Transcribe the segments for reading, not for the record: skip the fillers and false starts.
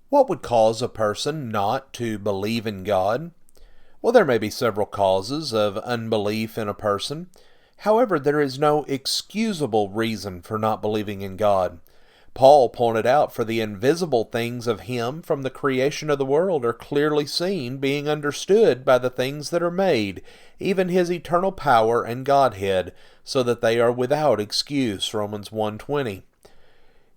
What would cause a person not to believe in God? Well, there may be several causes of unbelief in a person. However, there is no excusable reason for not believing in God. Paul pointed out, for the invisible things of Him from the creation of the world are clearly seen, being understood by the things that are made, even His eternal power and Godhead, so that they are without excuse. Romans 1:20.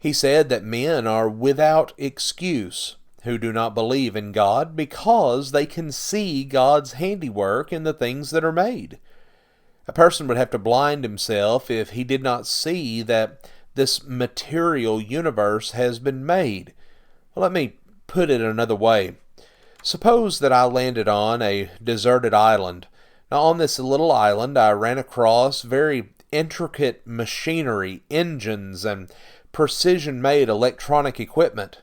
He said that men are without excuse who do not believe in God because they can see God's handiwork in the things that are made. A person would have to blind himself if he did not see that this material universe has been made. Well, let me put it another way. Suppose that I landed on a deserted island. Now, on this little island, I ran across very intricate machinery, engines, and precision-made electronic equipment.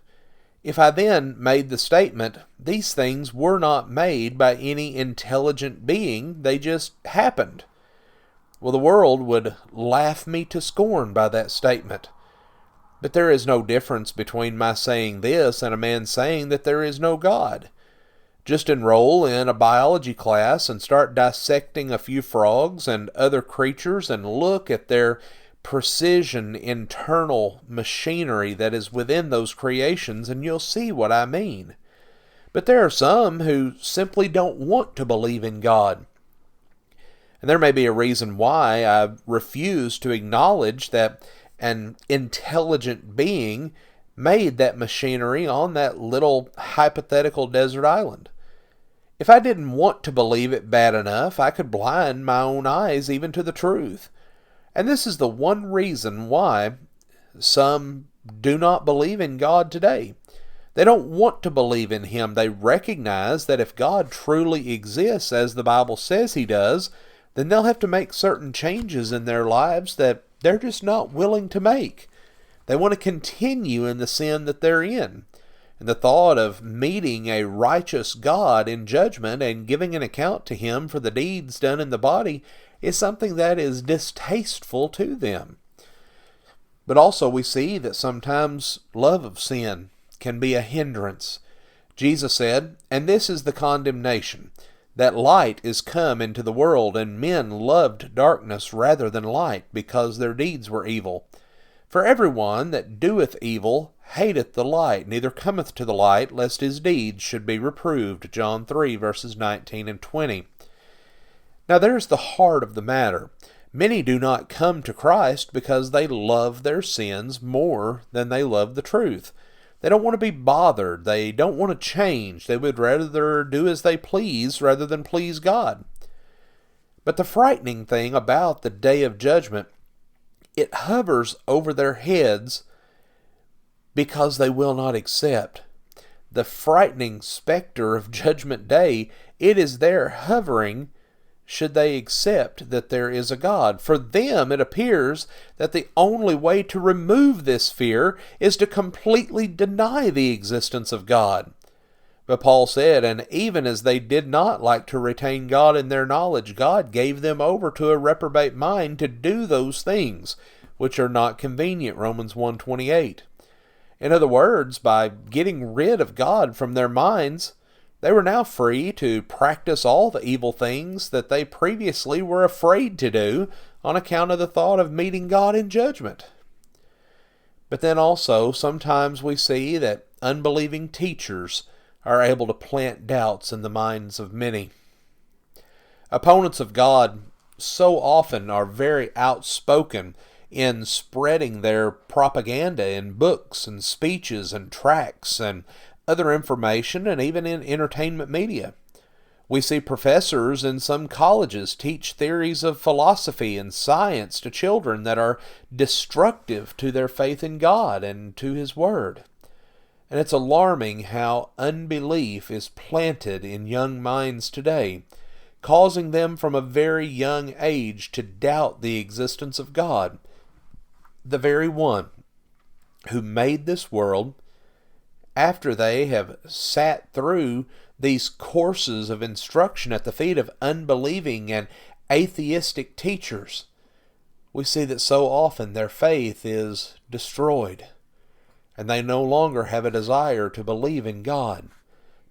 If I then made the statement, these things were not made by any intelligent being, they just happened. Well, the world would laugh me to scorn by that statement. But there is no difference between my saying this and a man saying that there is no God. Just enroll in a biology class and start dissecting a few frogs and other creatures and look at their precision internal machinery that is within those creations, and you'll see what I mean. But there are some who simply don't want to believe in God. And there may be a reason why I refuse to acknowledge that an intelligent being made that machinery on that little hypothetical desert island. If I didn't want to believe it bad enough, I could blind my own eyes even to the truth. And this is the one reason why some do not believe in God today. They don't want to believe in Him. They recognize that if God truly exists, as the Bible says He does, then they'll have to make certain changes in their lives that they're just not willing to make. They want to continue in the sin that they're in. And the thought of meeting a righteous God in judgment and giving an account to Him for the deeds done in the body is something that is distasteful to them. But also we see that sometimes love of sin can be a hindrance. Jesus said, "And this is the condemnation, that light is come into the world, and men loved darkness rather than light, because their deeds were evil. For every one that doeth evil hateth the light, neither cometh to the light, lest his deeds should be reproved." John 3, verses 19 and 20. Now there's the heart of the matter. Many do not come to Christ because they love their sins more than they love the truth. They don't want to be bothered. They don't want to change. They would rather do as they please rather than please God. But the frightening thing about the day of judgment, it hovers over their heads because they will not accept. The frightening specter of Judgment Day, it is there hovering should they accept that there is a God. For them, it appears that the only way to remove this fear is to completely deny the existence of God. But Paul said, "And even as they did not like to retain God in their knowledge, God gave them over to a reprobate mind to do those things which are not convenient." Romans 1:28. In other words, by getting rid of God from their minds, they were now free to practice all the evil things that they previously were afraid to do on account of the thought of meeting God in judgment. But then also, sometimes we see that unbelieving teachers are able to plant doubts in the minds of many. Opponents of God so often are very outspoken in spreading their propaganda in books and speeches and tracts and other information, and even in entertainment media. We see professors in some colleges teach theories of philosophy and science to children that are destructive to their faith in God and to His Word. And it's alarming how unbelief is planted in young minds today, causing them from a very young age to doubt the existence of God, the very one who made this world. After they have sat through these courses of instruction at the feet of unbelieving and atheistic teachers, we see that so often their faith is destroyed. and they no longer have a desire to believe in God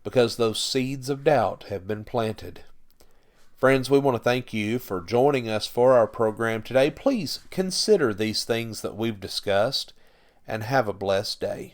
because those seeds of doubt have been planted. Friends, we want to thank you for joining us for our program today. Please consider these things that we've discussed and have a blessed day.